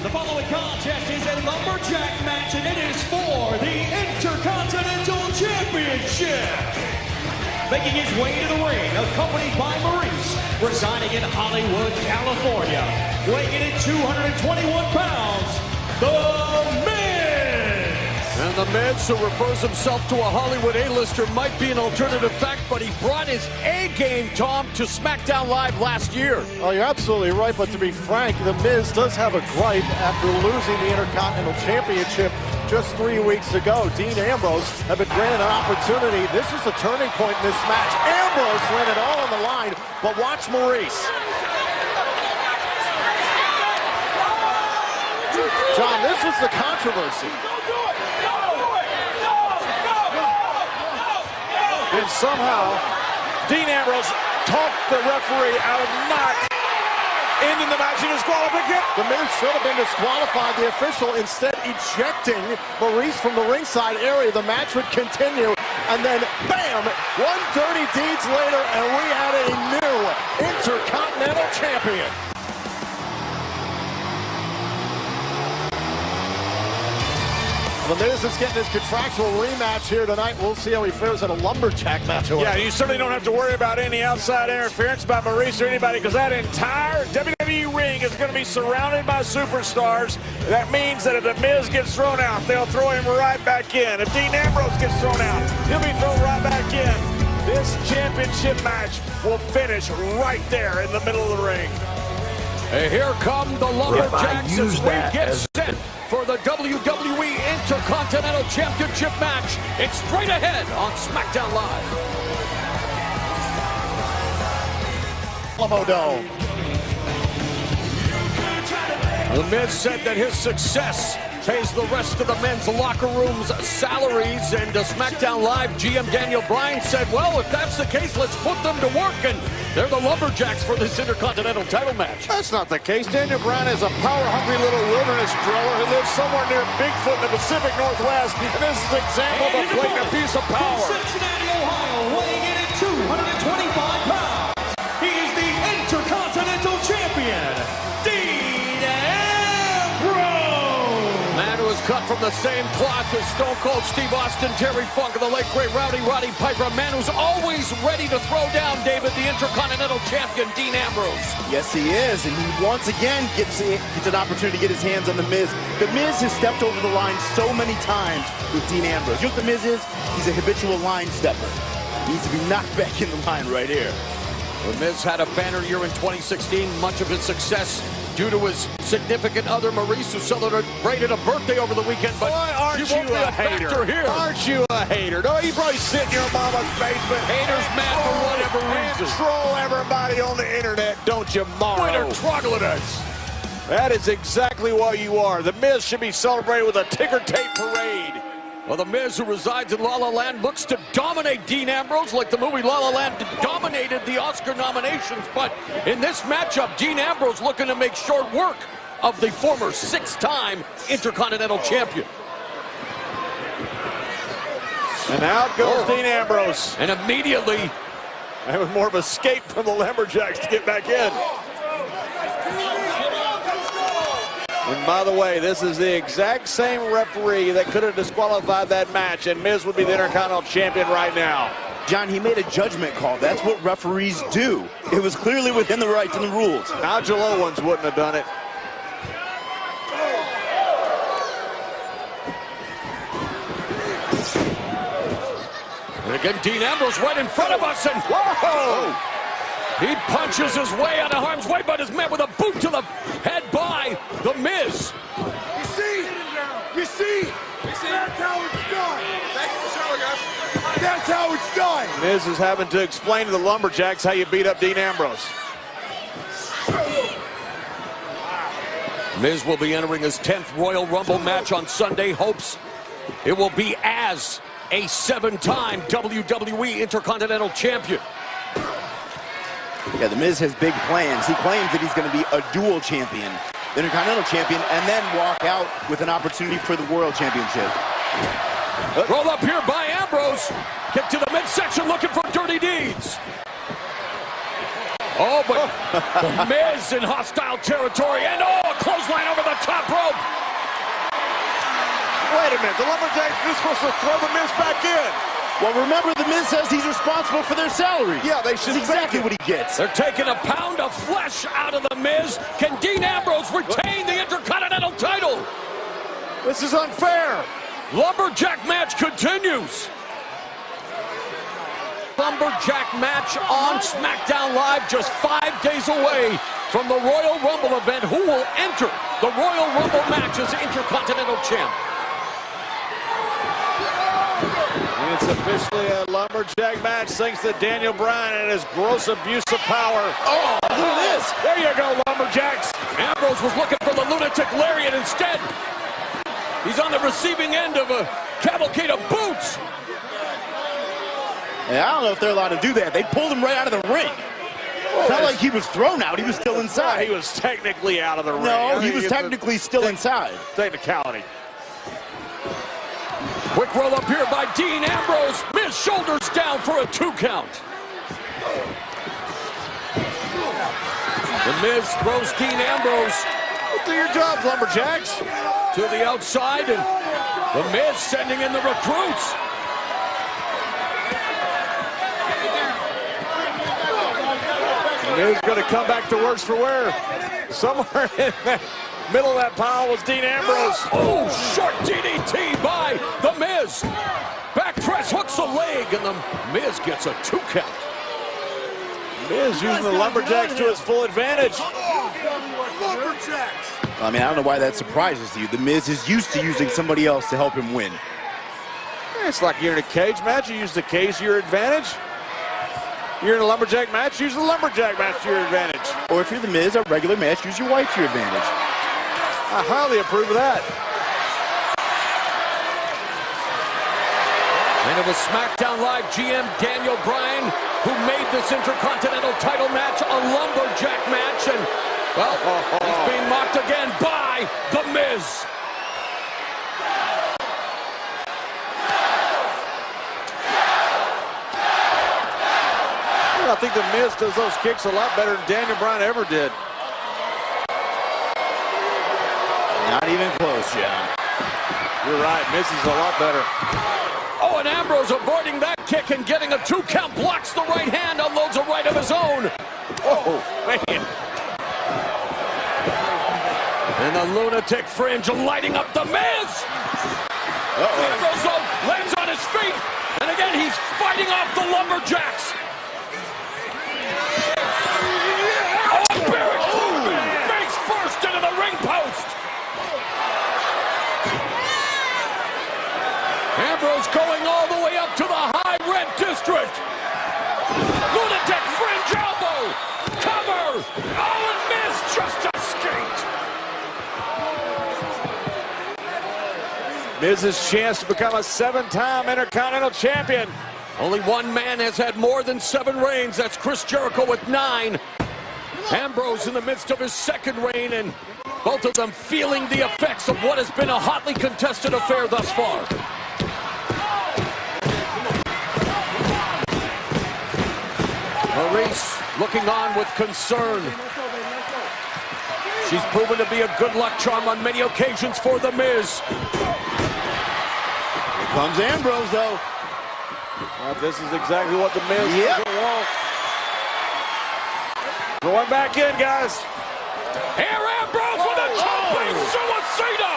The following contest is a Lumberjack match, and it is for the Intercontinental Championship. Making his way to the ring, accompanied by Maurice, residing in Hollywood, California. Weighing in at 221 pounds, The Miz! And The Miz, who refers himself to a Hollywood A-lister, might be an alternative fact, but he brought his A-game, Tom, to SmackDown Live last year. Oh, you're absolutely right, but to be frank, The Miz does have a gripe after losing the Intercontinental Championship just 3 weeks ago. Dean Ambrose had been granted an opportunity. This is a turning point in this match. Ambrose ran it all on the line, but watch Maurice. John, this is the controversy. And somehow, Dean Ambrose talked the referee out of not ending the match in disqualification. The Miz should have been disqualified. The official instead ejecting Maurice from the ringside area. The match would continue, and then bam, one dirty deeds later, and we had a new Intercontinental Champion. The Miz is getting his contractual rematch here tonight. We'll see how he fares in a Lumberjack match. Yeah, you certainly don't have to worry about any outside interference by Maurice or anybody, because that entire WWE ring is going to be surrounded by superstars. That means that if The Miz gets thrown out, they'll throw him right back in. If Dean Ambrose gets thrown out, he'll be thrown right back in. This championship match will finish right there in the middle of the ring. And here come the Lumberjacks as we get set for the WWE Intercontinental Championship match. It's straight ahead on SmackDown Live. Alamo Dome. The Miz said that his success pays the rest of the men's locker room's salaries, and SmackDown Live GM Daniel Bryan said, well, if that's the case, let's put them to work, and they're the Lumberjacks for this Intercontinental title match. That's not the case. Daniel Bryan is a power-hungry little wilderness dweller who lives somewhere near Bigfoot in the Pacific Northwest, and this is an example of a blatant abuse of power. From Cincinnati, Ohio, weighing in at 225 pounds, he is the Intercontinental Champion, Dean Ambrose! Man who is cut from the same cloth as Stone Cold Steve Austin, Terry Funk, and the late great Roddy Piper. A man who's always ready to throw down, David, the Intercontinental Champion, Dean Ambrose. Yes, he is, and he once again gets an opportunity to get his hands on The Miz. The Miz has stepped over the line so many times with Dean Ambrose. You know what The Miz is? He's a habitual line stepper. He needs to be knocked back in the line right here. The Miz had a banner year in 2016, much of his success due to his significant other, Maurice, who celebrated a birthday over the weekend, but boy, aren't she won't you be a hater here. Aren't you a hater? No, you probably sit in your mama's basement. Haters mad for whatever and reason. troll everybody on the internet, don't you, Morrow? Winter troglodytes. That is exactly what you are. The Miz should be celebrated with a ticker tape parade. Well, The Miz, who resides in La La Land, looks to dominate Dean Ambrose like the movie La La Land dominated the Oscar nominations. But in this matchup, Dean Ambrose looking to make short work of the former six-time Intercontinental Champion. And out goes Dean Ambrose. And immediately, That was more of an escape from the Lumberjacks to get back in. And by the way, this is the exact same referee that could have disqualified that match, and Miz would be the Intercontinental Champion right now. John, he made a judgment call. That's what referees do. It was clearly within the rights and the rules. Nigel Owens wouldn't have done it. and again, Dean Ambrose right in front of us, and whoa! He punches his way out of harm's way, but is met with a boot to the head by The Miz. You see? That's how it's done. Thank you for showing us. That's how it's done. Miz is having to explain to the Lumberjacks how you beat up Dean Ambrose. Miz will be entering his 10th Royal Rumble match on Sunday. Hopes it will be as a 7-time WWE Intercontinental Champion. Yeah, The Miz has big plans. He claims that he's going to be a dual champion, the Intercontinental Champion, and then walk out with an opportunity for the World Championship. Roll up here by Ambrose. Kick to the midsection, looking for dirty deeds. Oh, but The Miz in hostile territory, and a clothesline over the top rope. wait a minute. The Lumberjacks are supposed to throw the Miz back in. Well, remember, the Miz says he's responsible for their salaries. Yeah, they should. That's exactly what he gets. They're taking a pound of flesh out of the Miz. Can Dean Ambrose retain the Intercontinental title? This is unfair. Lumberjack match continues. Lumberjack match on SmackDown Live, just 5 days away from the Royal Rumble event. Who will enter the Royal Rumble match as Intercontinental champ? It's officially a Lumberjack match thanks to Daniel Bryan and his gross abuse of power. Oh, look at this. There you go, Lumberjacks. Ambrose was looking for the lunatic lariat instead. He's on the receiving end of a cavalcade of boots. Yeah, I don't know if they're allowed to do that. They pulled him right out of the ring. It's not like he was thrown out. He was still inside. He was technically out of the ring. No, he was technically still inside. Technicality. Quick roll up here by Dean Ambrose. Miz shoulders down for a 2 count. The Miz throws Dean Ambrose. Do your jobs, Lumberjacks. To the outside, and the Miz sending in the recruits. Miz going to come back to worse for wear. Somewhere in the middle of that pile was Dean Ambrose. Oh, short DDT by the Miz. Back press hooks the leg, and the Miz gets a 2 count. Miz using the Lumberjacks to his full advantage. I mean, I don't know why that surprises you. The Miz is used to using somebody else to help him win. It's like you're in a cage match. You use the cage to your advantage. You're in a Lumberjack match, use the Lumberjack match to your advantage. Or if you're the Miz, a regular match, use your wife to your advantage. I highly approve of that. And it was SmackDown Live GM Daniel Bryan who made this Intercontinental title match a Lumberjack match. And, well, he's being mocked again by the Miz. I think the Miz does those kicks a lot better than Daniel Bryan ever did. Not even close, John. You're right, Miz is a lot better. Oh, and Ambrose avoiding that kick and getting a 2 count, blocks the right hand, unloads a right of his own. Oh, man. And the lunatic fringe lighting up the Miz. Ambrose lands on his feet, and again he's fighting off the Lumberjacks. Face first into the ring post. Ambrose going all the way up to the high red district. Lunatic fringe elbow. Cover. Oh, and Miz just escaped. Miz's chance to become a 7-time Intercontinental Champion. Only one man has had more than 7 reigns. That's Chris Jericho with 9. Ambrose in the midst of his 2nd reign, and both of them feeling the effects of what has been a hotly contested affair thus far. Maurice looking on with concern. She's proven to be a good luck charm on many occasions for the Miz. Here comes Ambrose, though. Well, this is exactly what the Miz doesn't want. Going back in, guys. Here Ambrose with a jumping suicida.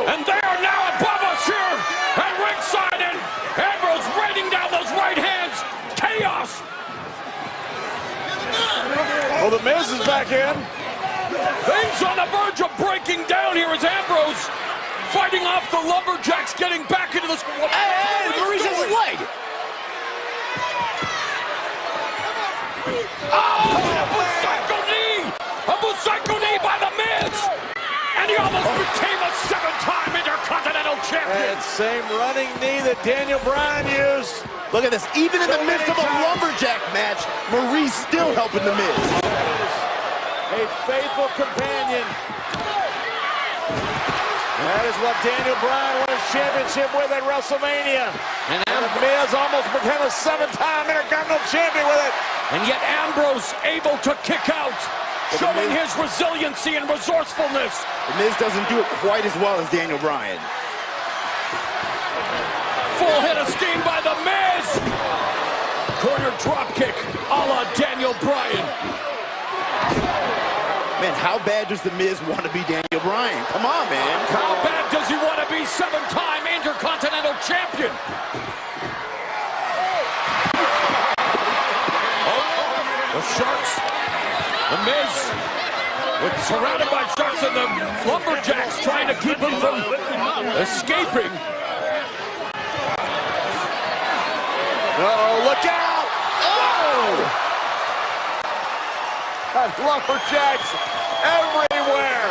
And they are now above us here at ringside, and Ambrose raining down those right hands. Chaos. Well, the Miz is back in. Things on the verge of breaking down here as Ambrose fighting off the Lumberjacks, getting back into this. Hey, Maurice's leg. Oh, a Busaiku knee by the Miz, and he almost became a 7-time Intercontinental Champion. That same running knee that Daniel Bryan used. Look at this. Even in the midst of a Lumberjack match, Maurice still helping the Miz. A faithful companion. That is what Daniel Bryan won his championship with at WrestleMania. And the Miz almost became a 7-time Intercontinental Champion with it. And yet Ambrose able to kick out. showing his resiliency and resourcefulness. The Miz doesn't do it quite as well as Daniel Bryan. Full head of steam by The Miz. Corner dropkick a la Daniel Bryan. Man, how bad does The Miz want to be Daniel Bryan? Come on, man. How bad does he want to be seven-time Intercontinental Champion? The Sharks, The Miz, surrounded by Sharks and the Lumberjacks trying to keep him from escaping. Oh, look out! Oh! That Lumberjacks everywhere!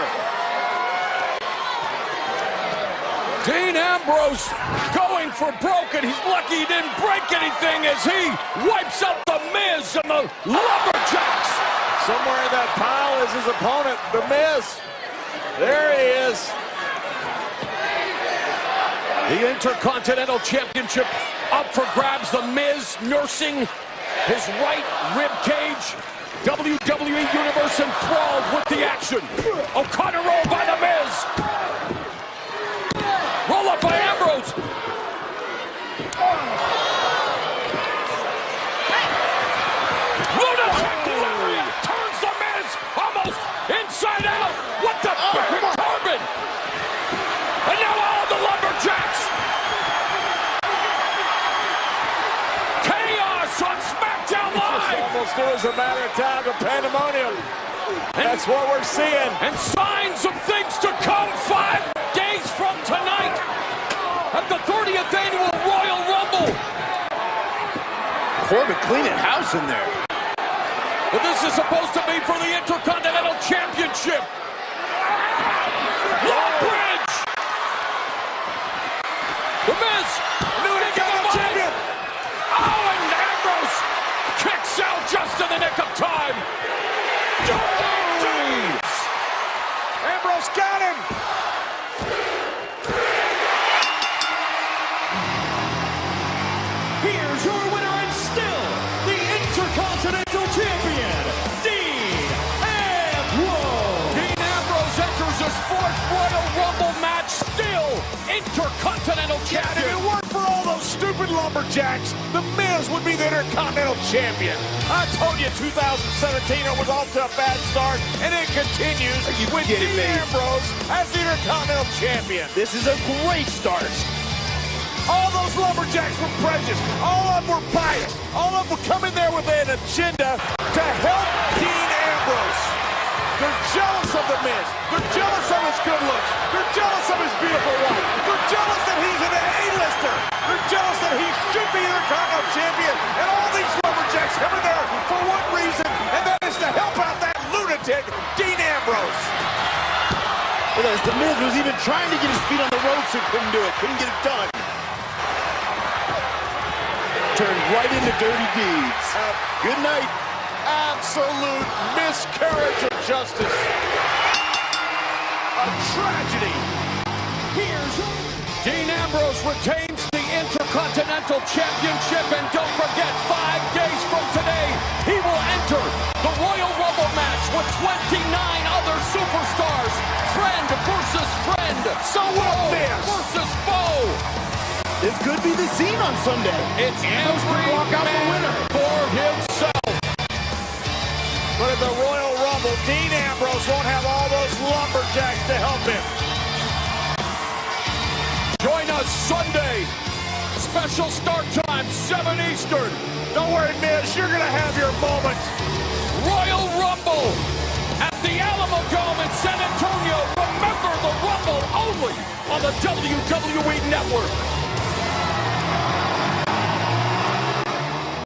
Dean Ambrose going for broke, and he's lucky he didn't break anything as he wipes out The Miz and the Lumberjacks. Somewhere in that pile is his opponent, The Miz. There he is. The Intercontinental Championship up for grabs. The Miz nursing his right rib cage. WWE Universe enthralled with the action. O'Connor roll by The Miz. Roll up by Ambrose. Lunatic lariat turns The Miz almost inside out. What the Corbin? And now all the Lumberjacks. Chaos on SmackDown Live. Almost as a matter of time to pandemonium. That's what we're seeing. And signs of things to come 5 days from tonight at the 30th Annual Royal Rumble. Corbin cleaning house in there. But this is supposed to be for the Intercontinental Championship. Long bridge. The Miz. New Intercontinental Champion. Oh, and Ambrose kicks out just in the nick of time. Ambrose got him. Here's your winner and still the Intercontinental Champion, Dean Ambrose. Dean Ambrose enters his 4th Royal Rumble match, still Intercontinental If Champion. it weren't for all those stupid Lumberjacks, The Miz would be the Intercontinental Champion. I told you 2017 it was off to a bad start, and it continues with Dean Ambrose as the Intercontinental Champion. This is a great start. All those Lumberjacks were prejudiced. All of them were biased. All of them were coming there with an agenda to help Dean Ambrose. They're jealous of The Miz. They're jealous of his good looks. They're jealous of his beautiful wife. They're jealous that he's an A-lister. They're jealous that he should be Intercontinental Champion. And all these Lumberjacks have been there for one reason, and that is to help out that lunatic, Dean Ambrose. Look at this. The Miz was even trying to get his feet on the ropes and couldn't do it. Couldn't get it done. Turned right into dirty deeds. Good night. Absolute miscarriage of justice. A tragedy. Here's Dean Ambrose retains the Intercontinental Championship, and don't forget, 5 days from today, he will enter the Royal Rumble match with 29 other superstars. Friend versus friend. So what Foe this? versus foe. This could be the scene on Sunday. It's Ambrose could walk out the man winner. for himself. But at the Royal Rumble, Dean Ambrose won't have all those Lumberjacks to help him. Join us Sunday. Special start time, 7 Eastern. Don't worry, Miz, you're going to have your moment. Royal Rumble at the Alamo Dome in San Antonio. Remember the Rumble only on the WWE Network.